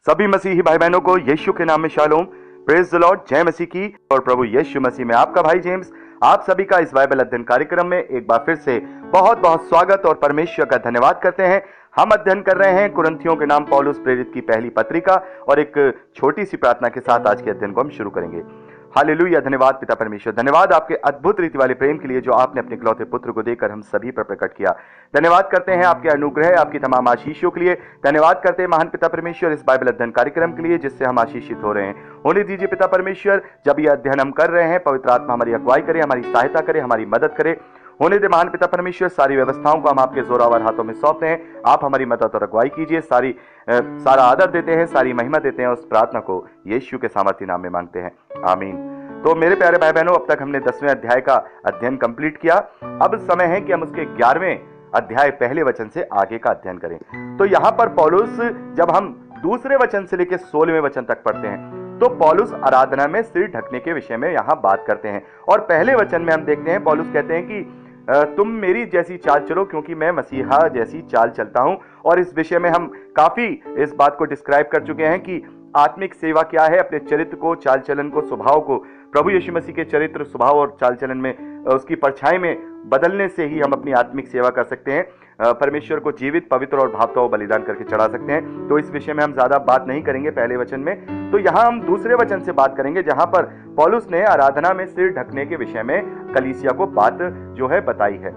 सभी मसीही भाई बहनों को यीशु के नाम में शालोम, प्रेज द लॉर्ड, जय मसीह की। और प्रभु यीशु मसीह में आपका भाई जेम्स आप सभी का इस बाइबल अध्ययन कार्यक्रम में एक बार फिर से बहुत बहुत स्वागत और परमेश्वर का धन्यवाद करते हैं। हम अध्ययन कर रहे हैं कुरिन्थियों के नाम पौलुस प्रेरित की पहली पत्रिका और एक छोटी सी प्रार्थना के साथ आज के अध्ययन को हम शुरू करेंगे। हालेलुया, धन्यवाद पिता परमेश्वर, धन्यवाद आपके अद्भुत रीति वाले प्रेम के लिए जो आपने अपने इकलौते पुत्र को देकर हम सभी पर प्रकट किया। धन्यवाद करते हैं आपके अनुग्रह, आपकी तमाम आशीषों के लिए। धन्यवाद करते हैं महान पिता परमेश्वर इस बाइबल अध्ययन कार्यक्रम के लिए जिससे हम आशीषित हो रहे हैं। होने दीजिए पिता परमेश्वर, जब यह अध्ययन हम कर रहे हैं पवित्र आत्मा हमारी अगुवाई करे, हमारी सहायता करे, हमारी मदद करे। होने दे महान पिता परमेश्वर, सारी व्यवस्थाओं को हम आपके जोरावर हाथों में सौंपते हैं। आप हमारी मदद और अगुवाई कीजिए। सारा आदर देते हैं, सारी महिमा देते हैं। उस प्रार्थना को यीशु के सामर्थ्य नाम में मांगते हैं, आमीन। तो मेरे प्यारे भाई बहनों, अब तक हमने 10वें अध्याय का अध्ययन कंप्लीट किया। अब समय है कि हम उसके 11वें अध्याय पहले वचन से आगे का अध्ययन करें। तो यहाँ पर पौलुस, जब हम दूसरे वचन से लेकर 16वें वचन तक पढ़ते हैं तो पौलुस आराधना में सिर ढकने के विषय में यहाँ बात करते हैं। और पहले वचन में हम देखते हैं पौलुस कहते हैं कि तुम मेरी जैसी चाल चलो क्योंकि मैं मसीहा जैसी चाल चलता हूं। और इस विषय में हम काफी इस बात को डिस्क्राइब कर चुके हैं कि आत्मिक सेवा क्या है। अपने चरित्र को, चाल चलन को, स्वभाव को प्रभु यीशु मसीह के चरित्र, स्वभाव और चाल चलन में उसकी परछाई में बदलने से ही हम अपनी आत्मिक सेवा कर सकते हैं। परमेश्वर को जीवित, पवित्र और भावता बलिदान करके चढ़ा सकते हैं। तो इस विषय में हम ज्यादा बात नहीं करेंगे पहले वचन में। तो यहाँ हम दूसरे वचन से बात करेंगे जहां पर पौलुस ने आराधना में सिर ढकने के विषय में कलीसिया को बात जो है बताई है।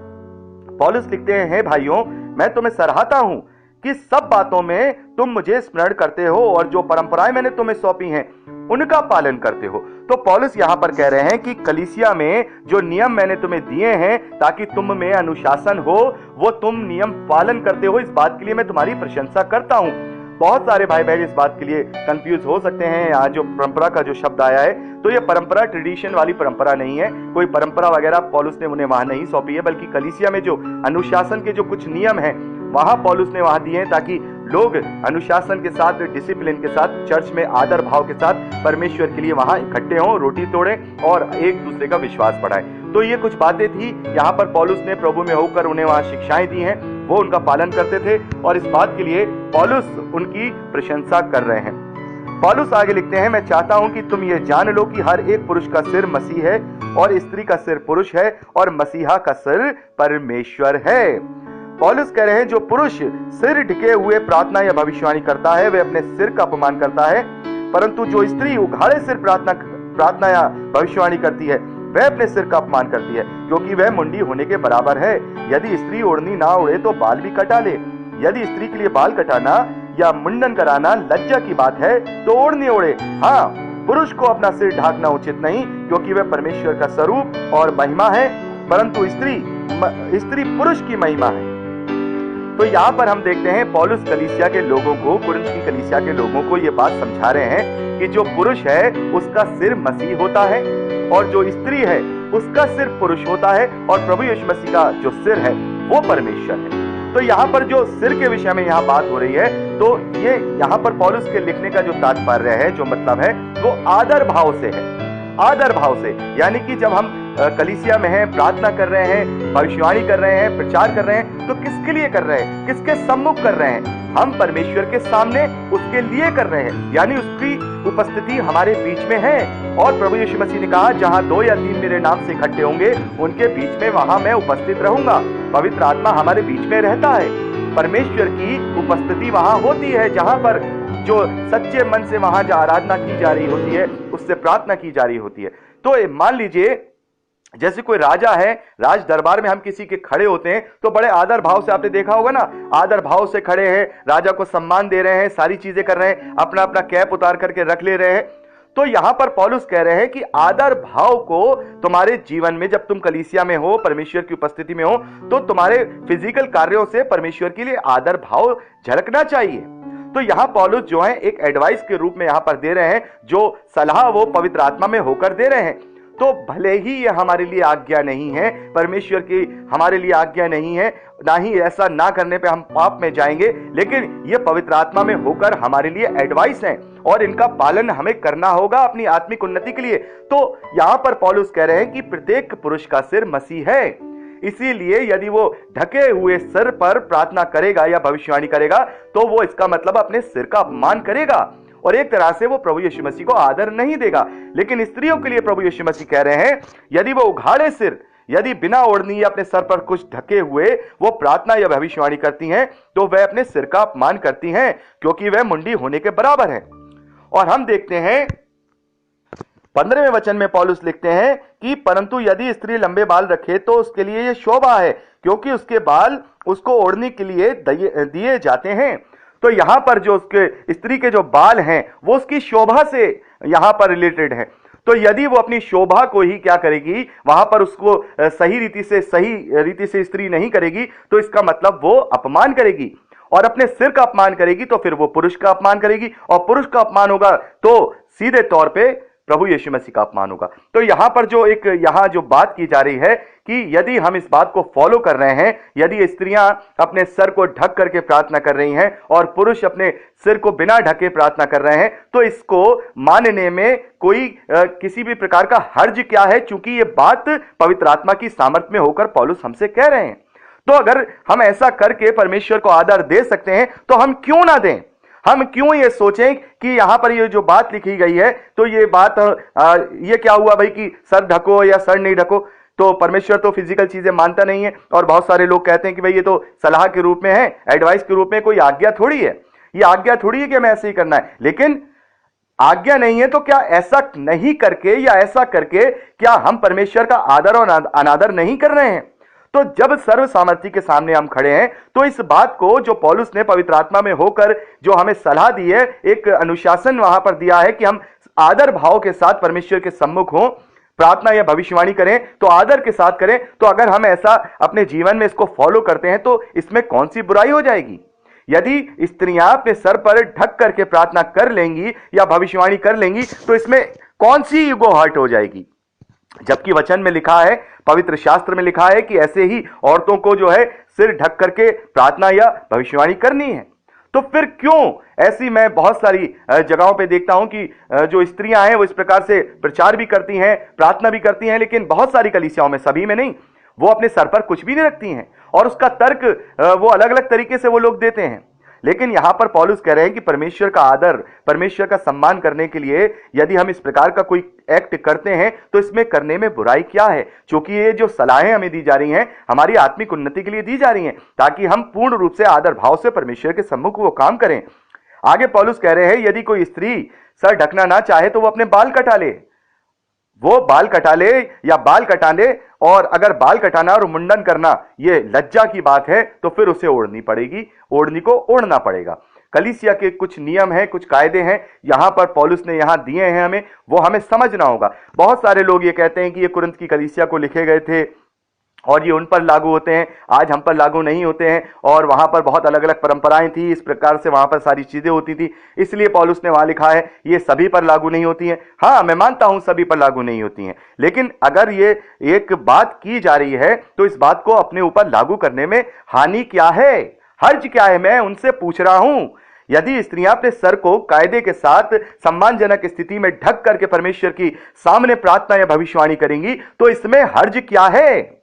पौलुस लिखते हैं, भाइयों मैं तुम्हें सराहता हूं कि सब बातों में तुम मुझे स्मरण करते हो और जो परंपराएं मैंने तुम्हें सौंपी हैं उनका पालन करते हो। तो पौलुस यहां पर कह रहे हैं कि कलीसिया में जो नियम मैंने तुम्हें दिए हैं ताकि तुम में अनुशासन हो, वो तुम नियम पालन करते हो। इस बात के लिए मैं तुम्हारी प्रशंसा करता हूं। बहुत सारे भाई बहन इस बात के लिए कंफ्यूज हो सकते हैं। यहाँ जो परंपरा का जो शब्द आया है तो ये परंपरा ट्रेडिशन वाली परंपरा नहीं है। कोई परंपरा वगैरह पौलुस ने उन्हें वहां नहीं सौंपी है, बल्कि कलीसिया में जो अनुशासन के जो कुछ नियम हैं वहां पौलुस ने वहां दिए हैं ताकि लोग अनुशासन के साथ, डिसिप्लिन के साथ, चर्च में आदर भाव के साथ परमेश्वर के लिए वहां इकट्ठे हों, रोटी तोड़ें और एक दूसरे का विश्वास बढ़ाएं। तो ये कुछ बातें थी यहाँ पर पौलुस ने प्रभु में होकर उन्हें वहां शिक्षाएं दी हैं, वो उनका पालन करते थे और इस बात के लिए पौलुस उनकी प्रशंसा कर रहे हैं। पौलुस आगे लिखते हैं, मैं चाहता हूं कि तुम ये जान लो कि हर एक पुरुष का सिर मसीह है और स्त्री का सिर पुरुष है और मसीहा का सिर परमेश्वर है। पौलुस कह रहे हैं जो पुरुष सिर ढके हुए प्रार्थना या भविष्यवाणी करता है वह अपने सिर का अपमान करता है, परंतु जो स्त्री उघाड़े सिर प्रार्थना या भविष्यवाणी करती है वह अपने सिर का अपमान करती है, क्योंकि वह मुंडी होने के बराबर है। यदि स्त्री ओढ़नी ना ओढ़े तो बाल भी कटा ले। यदि स्त्री के लिए बाल कटाना या मुंडन कराना लज्जा की बात है तो ओढ़नी ओढ़े। हाँ, पुरुष को अपना सिर ढाकना उचित नहीं क्योंकि वह परमेश्वर का स्वरूप और महिमा है, परंतु स्त्री पुरुष की महिमा है। तो यहाँ पर हम देखते हैं पौलुस कलीसिया के लोगों को, कुरिन्थ की कलीसिया के लोगों को ये बात समझा रहे हैं कि जो पुरुष है उसका सिर मसीह होता है और जो स्त्री है उसका सिर पुरुष होता है और प्रभु यीशु मसीह का जो सिर है वो परमेश्वर है। तो यहाँ पर जो सिर के विषय में यहाँ बात हो रही है तो ये यहाँ पर पौलुस के लिखने का जो तात्पर्य है, जो मतलब है, वो आदर भाव से है। आदर भाव से यानी कि जब हम कलीसिया में हैं, प्रार्थना कर रहे हैं, भविष्यवाणी कर रहे हैं, प्रचार कर रहे हैं, तो किसके लिए कर रहे हैं? किसके सम्मुख कर रहे हैं? हम परमेश्वर के सामने उसके लिए कर रहे हैं, यानी उसकी उपस्थिति हमारे बीच में है। और प्रभु यीशु मसीह ने कहा, जहां 2 या 3 मेरे नाम से इकट्ठे होंगे उनके बीच में वहां मैं उपस्थित रहूंगा। पवित्र आत्मा हमारे बीच में रहता है। परमेश्वर की उपस्थिति वहां होती है जहां पर जो सच्चे मन से वहां आराधना की जा रही होती है, उससे प्रार्थना की जा रही होती है। तो मान लीजिए जैसे कोई राजा है, राज दरबार में हम किसी के खड़े होते हैं तो बड़े आदर भाव से, आपने देखा होगा ना, आदर भाव से खड़े हैं, राजा को सम्मान दे रहे हैं, सारी चीजें कर रहे हैं, अपना अपना कैप उतार करके रख ले रहे हैं। तो यहां पर पौलुस कह रहे हैं कि आदर भाव को तुम्हारे जीवन में, जब तुम कलीसिया में हो, परमेश्वर की उपस्थिति में हो, तो तुम्हारे फिजिकल कार्यों से परमेश्वर के लिए आदर भाव झलकना चाहिए। तो यहां पौलुस जो है एक एडवाइस के रूप में यहां पर दे रहे हैं, जो सलाह वो पवित्र आत्मा में होकर दे रहे हैं। तो भले ही ये हमारे लिए आज्ञा नहीं है, परमेश्वर की हमारे लिए आज्ञा नहीं है, ना ही ऐसा ना करने पे हम पाप में जाएंगे, लेकिन ये पवित्र आत्मा में होकर हमारे लिए एडवाइस है और इनका पालन हमें करना होगा अपनी आत्मिक उन्नति के लिए। तो यहां पर पौलुस कह रहे हैं कि प्रत्येक पुरुष का सिर मसीह है, इसीलिए यदि वो ढके हुए सिर पर प्रार्थना करेगा या भविष्यवाणी करेगा तो वो इसका मतलब अपने सिर का अपमान करेगा। और एक तरह से वो प्रभु यीशु मसीह को आदर नहीं देगा। लेकिन स्त्रियों के लिए प्रभु यीशु मसीह कह रहे हैं, यदि वो उघाड़े सिर, यदि बिना ओढ़नी या अपने सर पर कुछ ढके हुए वो प्रार्थना या भविष्यवाणी करती हैं, तो वह अपने सिर का अपमान करती हैं, क्योंकि वह मुंडी होने के बराबर है। और हम देखते हैं 15वें वचन में पौलुस लिखते हैं कि परंतु यदि स्त्री लंबे बाल रखे तो उसके लिए यह शोभा है, क्योंकि उसके बाल उसको ओढ़ने के लिए दिए जाते हैं। तो यहां पर जो उसके स्त्री के जो बाल हैं वो उसकी शोभा से यहां पर रिलेटेड है। तो यदि वो अपनी शोभा को ही क्या करेगी, वहां पर उसको सही रीति से स्त्री नहीं करेगी, तो इसका मतलब वो अपमान करेगी, और अपने सिर का अपमान करेगी तो फिर वो पुरुष का अपमान करेगी, और पुरुष का अपमान होगा तो सीधे तौर पे प्रभु यीशु मसीह का अपमान होगा। तो यहां पर यहां जो बात की जा रही है कि यदि हम इस बात को फॉलो कर रहे हैं, यदि स्त्रियां अपने सर को ढक करके प्रार्थना कर रही हैं और पुरुष अपने सिर को बिना ढके प्रार्थना कर रहे हैं, तो इसको मानने में कोई किसी भी प्रकार का हर्ज क्या है, चूंकि ये बात पवित्र आत्मा की सामर्थ्य में होकर पौलुस हमसे कह रहे हैं। तो अगर हम ऐसा करके परमेश्वर को आदर दे सकते हैं तो हम क्यों ना दें। हम क्यों ये सोचें कि यहां पर ये जो बात लिखी गई है, तो ये बात ये क्या हुआ भाई कि सर ढको या सर नहीं ढको। तो परमेश्वर तो फिजिकल चीजें मानता नहीं है, और बहुत सारे लोग कहते हैं कि भाई ये तो सलाह के रूप में है, एडवाइस के रूप में, कोई आज्ञा थोड़ी है। ये आज्ञा थोड़ी है कि हमें ऐसे ही करना है। लेकिन आज्ञा नहीं है तो क्या ऐसा नहीं करके या ऐसा करके क्या हम परमेश्वर का आदर और अनादर नहीं कर रहे हैं। तो जब सर्व सामर्थ्य के सामने हम खड़े हैं, तो इस बात को जो पौलुस ने पवित्र आत्मा में होकर जो हमें सलाह दी है, एक अनुशासन वहां पर दिया है कि हम आदर भाव के साथ परमेश्वर के सम्मुख हों, प्रार्थना या भविष्यवाणी करें तो आदर के साथ करें। तो अगर हम ऐसा अपने जीवन में इसको फॉलो करते हैं तो इसमें कौन सी बुराई हो जाएगी। यदि स्त्रियां अपने सर पर ढक करके प्रार्थना कर लेंगी या भविष्यवाणी कर लेंगी तो इसमें कौन सी ईगो हर्ट हो जाएगी। जबकि वचन में लिखा है, पवित्र शास्त्र में लिखा है कि ऐसे ही औरतों को जो है सिर ढक करके प्रार्थना या भविष्यवाणी करनी है। तो फिर क्यों ऐसी, मैं बहुत सारी जगहों पे देखता हूं कि जो स्त्रियां हैं वो इस प्रकार से प्रचार भी करती हैं, प्रार्थना भी करती हैं, लेकिन बहुत सारी कलीसियाओं में, सभी में नहीं, वो अपने सर पर कुछ भी नहीं रखती हैं, और उसका तर्क वो अलग अलग तरीके से वो लोग देते हैं। लेकिन यहां पर पौलुस कह रहे हैं कि परमेश्वर का आदर, परमेश्वर का सम्मान करने के लिए यदि हम इस प्रकार का कोई एक्ट करते हैं तो इसमें करने में बुराई क्या है। क्योंकि ये जो सलाहें हमें दी जा रही हैं हमारी आत्मिक उन्नति के लिए दी जा रही हैं, ताकि हम पूर्ण रूप से आदर भाव से परमेश्वर के सम्मुख वो काम करें। आगे पौलुस कह रहे हैं, यदि कोई स्त्री सर ढकना ना चाहे तो वो अपने बाल कटा ले, वो बाल कटा ले या बाल कटा ले। और अगर बाल कटाना और मुंडन करना ये लज्जा की बात है तो फिर उसे ओढ़नी पड़ेगी, ओढ़नी को ओढ़ना पड़ेगा। कलीसिया के कुछ नियम हैं, कुछ कायदे हैं, यहां पर पौलुस ने यहां दिए हैं, हमें वो हमें समझना होगा। बहुत सारे लोग ये कहते हैं कि ये कुरिन्थ की कलीसिया को लिखे गए थे और ये उन पर लागू होते हैं, आज हम पर लागू नहीं होते हैं, और वहां पर बहुत अलग अलग परंपराएं थी, इस प्रकार से वहां पर सारी चीजें होती थी, इसलिए पौलुस ने वहां लिखा है ये सभी पर लागू नहीं होती हैं। हाँ, मैं मानता हूं सभी पर लागू नहीं होती हैं, लेकिन अगर ये एक बात की जा रही है तो इस बात को अपने ऊपर लागू करने में हानि क्या है, हर्ज क्या है। मैं उनसे पूछ रहा हूं, यदि स्त्रियां अपने सर को कायदे के साथ सम्मानजनक स्थिति में ढक करके परमेश्वर की सामने प्रार्थना या भविष्यवाणी करेंगी तो इसमें हर्ज क्या है।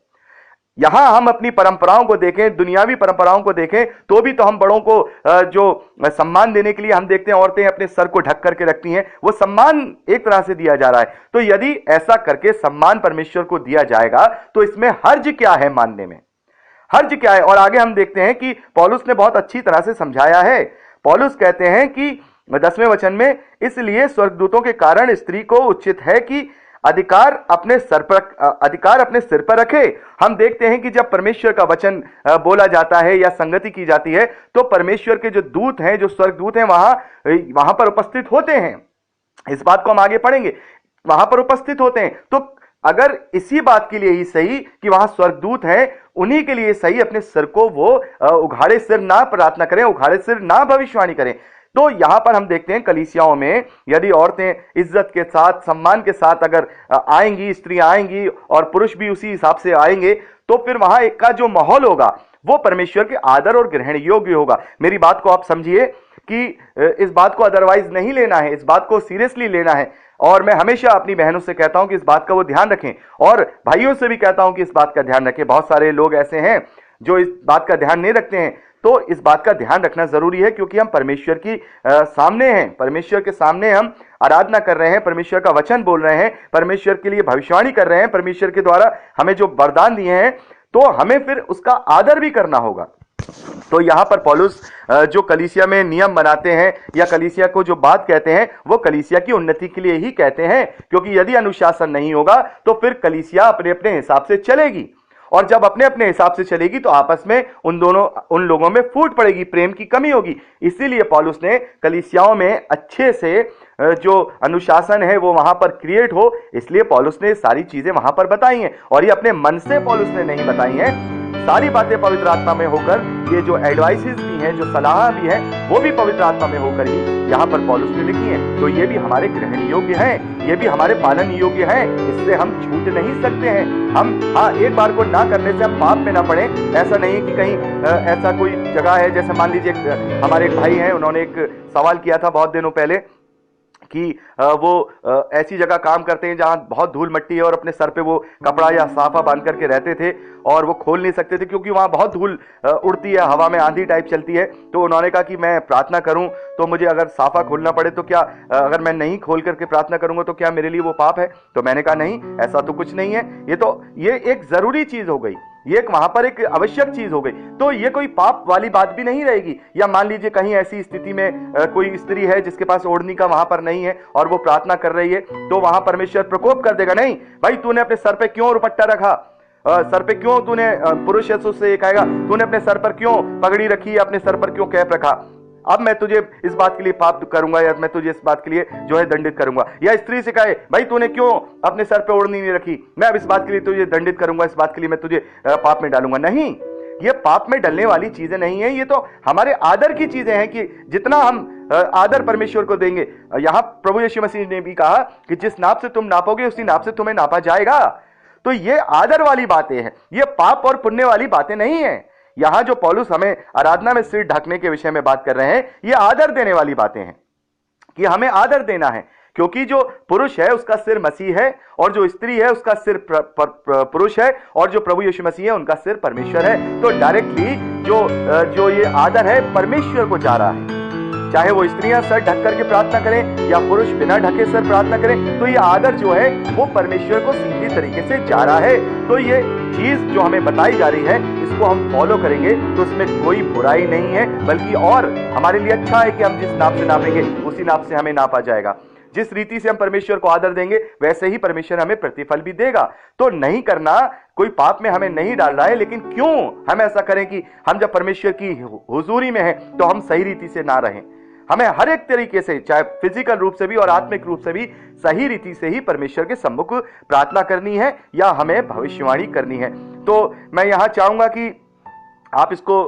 यहां हम अपनी परंपराओं को देखें, दुनियावी परंपराओं को देखें, तो भी तो हम बड़ों को जो सम्मान देने के लिए हम देखते हैं औरतें अपने सर को ढक करके रखती हैं, वो सम्मान एक तरह से दिया जा रहा है। तो यदि ऐसा करके सम्मान परमेश्वर को दिया जाएगा तो इसमें हर्ज क्या है, मानने में हर्ज क्या है। और आगे हम देखते हैं कि पौलुस ने बहुत अच्छी तरह से समझाया है। पौलुस कहते हैं कि 10वें वचन में, इसलिए स्वर्गदूतों के कारण स्त्री को उचित है कि अधिकार अपने सिर पर रखे। हम देखते हैं कि जब परमेश्वर का वचन बोला जाता है या संगति की जाती है तो परमेश्वर के जो दूत हैं, जो स्वर्गदूत हैं, वहां पर उपस्थित होते हैं। इस बात को हम आगे पढ़ेंगे, वहां पर उपस्थित होते हैं। तो अगर इसी बात के लिए ही सही कि वहां स्वर्गदूत हैं, उन्हीं के लिए सही अपने सिर को वो उघाड़े सिर ना प्रार्थना करें, उघाड़े सिर ना भविष्यवाणी करें। तो यहां पर हम देखते हैं कलीसियाओं में यदि औरतें इज्जत के साथ, सम्मान के साथ अगर आएंगी, स्त्रियां आएंगी और पुरुष भी उसी हिसाब से आएंगे, तो फिर वहां एक का जो माहौल होगा वो परमेश्वर के आदर और ग्रहण योग्य होगा। मेरी बात को आप समझिए कि इस बात को अदरवाइज नहीं लेना है, इस बात को सीरियसली लेना है। और मैं हमेशा अपनी बहनों से कहता हूं कि इस बात का वो ध्यान रखें, और भाइयों से भी कहता हूं कि इस बात का ध्यान रखें। बहुत सारे लोग ऐसे हैं जो इस बात का ध्यान नहीं रखते हैं, तो इस बात का ध्यान रखना जरूरी है, क्योंकि हम परमेश्वर की सामने हैं, परमेश्वर के सामने हम आराधना कर रहे हैं, परमेश्वर का वचन बोल रहे हैं, परमेश्वर के लिए भविष्यवाणी कर रहे हैं, परमेश्वर के द्वारा हमें जो वरदान दिए हैं, तो हमें फिर उसका आदर भी करना होगा। तो यहां पर पौलुस जो कलीसिया में नियम बनाते हैं या कलीसिया को जो बात कहते हैं, वो कलीसिया की उन्नति के लिए ही कहते हैं, क्योंकि यदि अनुशासन नहीं होगा तो फिर कलीसिया अपने अपने हिसाब से चलेगी, और जब अपने अपने हिसाब से चलेगी तो आपस में उन लोगों में फूट पड़ेगी, प्रेम की कमी होगी। इसीलिए पौलुस ने कलीसियाओं में अच्छे से जो अनुशासन है वो वहां पर क्रिएट हो, इसलिए पौलुस ने सारी चीजें वहां पर बताई हैं, और ये अपने मन से पौलुस ने नहीं बताई हैं। सारी बातें पवित्र आत्मा में होकर, ये जो एडवाइसेस भी हैं, जो सलाह भी है, वो भी पवित्र आत्मा में होकर ही यहाँ पर पौलुस ने लिखी है। तो ये भी हमारे ग्रहण योग्य हैं, ये भी हमारे पालन योग्य हैं, इससे हम छूट नहीं सकते हैं। हम एक बार को ना करने से हम पाप में ना पड़े। ऐसा नहीं कि कहीं ऐसा कोई जगह है, जैसे मान लीजिए हमारे एक भाई हैं, उन्होंने एक सवाल किया था बहुत दिनों पहले कि वो ऐसी जगह काम करते हैं जहां बहुत धूल मिट्टी है, और अपने सर पे वो कपड़ा या साफा बांध करके रहते थे, और वो खोल नहीं सकते थे क्योंकि वहां बहुत धूल उड़ती है, हवा में आंधी टाइप चलती है। तो उन्होंने कहा कि मैं प्रार्थना करूं तो मुझे अगर साफा खोलना पड़े तो क्या, अगर मैं नहीं खोल करके प्रार्थना करूंगा तो क्या मेरे लिए वो पाप है? तो मैंने कहा नहीं, ऐसा तो कुछ नहीं है, ये एक जरूरी चीज हो गई, ये एक वहां पर एक आवश्यक चीज हो गई, तो ये कोई पाप वाली बात भी नहीं रहेगी। या मान लीजिए कहीं ऐसी स्थिति में कोई स्त्री है जिसके पास ओढ़नी का वहां पर नहीं है और वो प्रार्थना कर रही है, तो वहां परमेश्वर प्रकोप कर देगा, नहीं भाई तूने अपने सर पे क्यों दुपट्टा रखा, सर पे क्यों तूने, पुरुष यीशु से कहेगा तूने अपने सर पर क्यों पगड़ी रखी, अपने सर पर क्यों कैप रखा, अब मैं तुझे इस बात के लिए पाप करूंगा, या मैं तुझे इस बात के लिए जो है दंडित करूंगा। या स्त्री से कहे भाई तूने क्यों अपने सर पे ओढ़नी नहीं रखी, मैं अब इस बात के लिए तुझे दंडित करूंगा, इस बात के लिए मैं तुझे पाप में डालूंगा। नहीं, ये पाप में डलने वाली चीजें नहीं है, ये तो हमारे आदर की चीजें हैं कि जितना हम आदर परमेश्वर को देंगे। यहां प्रभु यीशु मसीह ने भी कहा कि जिस नाप से तुम नापोगे उसी नाप से तुम्हें नापा जाएगा। तो ये आदर वाली बातें हैं, ये पाप और पुण्य वाली बातें नहीं है। यहां जो पौलुस हमें आराधना में सिर ढकने के विषय में बात कर रहे हैं, ये आदर देने वाली बातें हैं कि हमें आदर देना है, क्योंकि जो पुरुष है उसका सिर मसीह है, और जो स्त्री है उसका सिर पुरुष है, और जो प्रभु यीशु मसीह है उनका सिर परमेश्वर है। तो डायरेक्टली जो ये आदर है परमेश्वर को जा रहा है, चाहे वो स्त्रियां सर ढक करके प्रार्थना करें या पुरुष बिना ढके सर प्रार्थना करें, तो ये आदर जो है वो परमेश्वर को सीधी तरीके से जा रहा है। तो ये चीज जो हमें बताई जा रही है, इसको हम फॉलो करेंगे तो इसमें कोई बुराई नहीं है, बल्कि और हमारे लिए अच्छा है कि हम जिस नाप से नापेंगे उसी नाप से हमें नापा जाएगा। जिस रीति से हम परमेश्वर को आदर देंगे वैसे ही परमेश्वर हमें प्रतिफल भी देगा। तो नहीं करना कोई पाप में हमें नहीं डाल रहा है, लेकिन क्यों हम ऐसा करें कि हम जब परमेश्वर की हुजूरी में हैं तो हम सही रीति से ना रहें। हमें हर एक तरीके से, चाहे फिजिकल रूप से भी और आत्मिक रूप से भी, सही रीति से ही परमेश्वर के सम्मुख प्रार्थना करनी है या हमें भविष्यवाणी करनी है। तो मैं यहां चाहूंगा कि आप इसको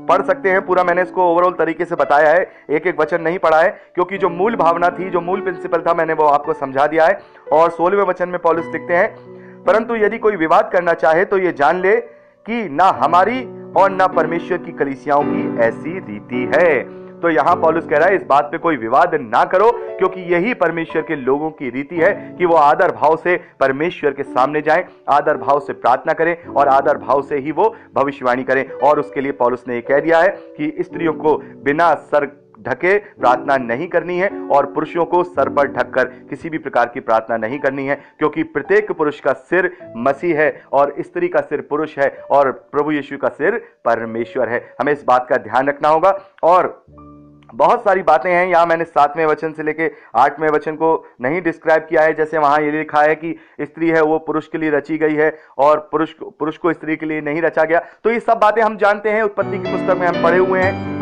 पढ़ सकते हैं पूरा, मैंने इसको ओवरऑल तरीके से बताया है, एक एक वचन नहीं पढ़ा है, क्योंकि जो मूल भावना थी, जो मूल प्रिंसिपल था, मैंने वो आपको समझा दिया है। और 16वें वचन में पौलुस लिखते हैं, परंतु यदि कोई विवाद करना चाहे तो ये जान ले कि ना हमारी और ना परमेश्वर की कलीसियाओं की ऐसी रीति है। तो यहां पौलुस कह रहा है इस बात पे कोई विवाद ना करो, क्योंकि यही परमेश्वर के लोगों की रीति है कि वो आदर भाव से परमेश्वर के सामने जाएं, आदर भाव से प्रार्थना करें और आदर भाव से ही वो भविष्यवाणी करें। और उसके लिए पौलुस ने ये कह दिया है कि स्त्रियों को बिना सर ढके प्रार्थना नहीं करनी है और पुरुषों को सर पर ढककर किसी भी प्रकार की प्रार्थना नहीं करनी है, क्योंकि प्रत्येक पुरुष का सिर मसीह है और स्त्री का सिर पुरुष है और प्रभु यीशु का सिर परमेश्वर है। हमें इस बात का ध्यान रखना होगा। और बहुत सारी बातें हैं, यहाँ मैंने 7वें वचन से लेके 8वें वचन को नहीं डिस्क्राइब किया है। जैसे वहां ये लिखा है कि स्त्री है वो पुरुष के लिए रची गई है और पुरुष को स्त्री के लिए नहीं रचा गया। तो ये सब बातें हम जानते हैं, उत्पत्ति की पुस्तक में हम पढ़े हुए हैं,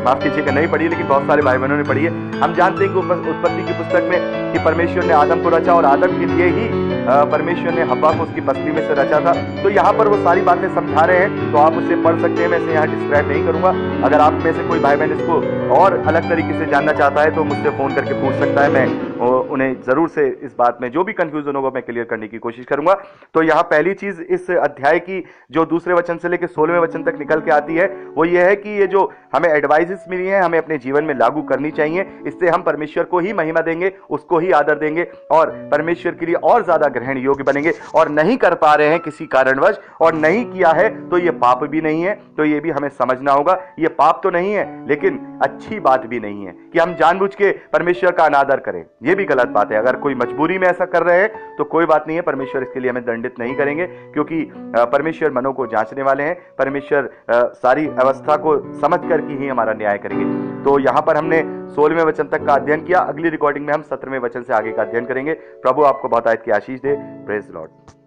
माफ कीजिएगा नहीं पढ़ी, लेकिन बहुत सारे भाई बहनों ने पढ़ी है। हम जानते हैं कि उत्पत्ति की पुस्तक में कि परमेश्वर ने आदम को रचा और आदम के लिए ही परमेश्वर ने हव्वा को उसकी पसली में से रचा था। तो यहाँ पर वो सारी बातें समझा रहे हैं, तो आप उसे पढ़ सकते हैं, मैं इसे यहाँ डिस्क्राइब नहीं करूंगा। अगर आप में से कोई भाई बहन इसको और अलग तरीके से जानना चाहता है तो मुझसे फोन करके पूछ सकता है, मैं उन्हें जरूर से इस बात में जो भी कंफ्यूजन होगा मैं क्लियर करने की कोशिश करूंगा। तो यहाँ पहली चीज इस अध्याय की जो दूसरे वचन से लेकर 16वें वचन तक निकल के आती है वो ये है कि ये जो हमें एडवाइजेस मिली है हमें अपने जीवन में लागू करनी चाहिए। इससे हम परमेश्वर को ही महिमा देंगे, उसको ही आदर देंगे और परमेश्वर के लिए और ज्यादा ग्रहण योग्य बनेंगे। और नहीं कर पा रहे हैं किसी कारणवश और नहीं किया है तो ये पाप भी नहीं है, तो ये भी हमें समझना होगा। ये पाप तो नहीं है लेकिन अच्छी बात भी नहीं है कि हम जानबूझ के परमेश्वर का अनादर करें, ये भी गलत बात है। अगर कोई मजबूरी में ऐसा कर रहे हैं तो कोई बात नहीं है, परमेश्वर इसके लिए हमें दंडित नहीं करेंगे, क्योंकि परमेश्वर मनों को जांचने वाले हैं। परमेश्वर सारी अवस्था को समझ कर ही हमारा न्याय करेंगे। तो यहां पर हमने 16वें वचन तक का अध्ययन किया। अगली रिकॉर्डिंग में हम 17वें वचन से आगे का अध्ययन करेंगे। प्रभु आपको बहुत आयत की आशीष दे। Praise Lord.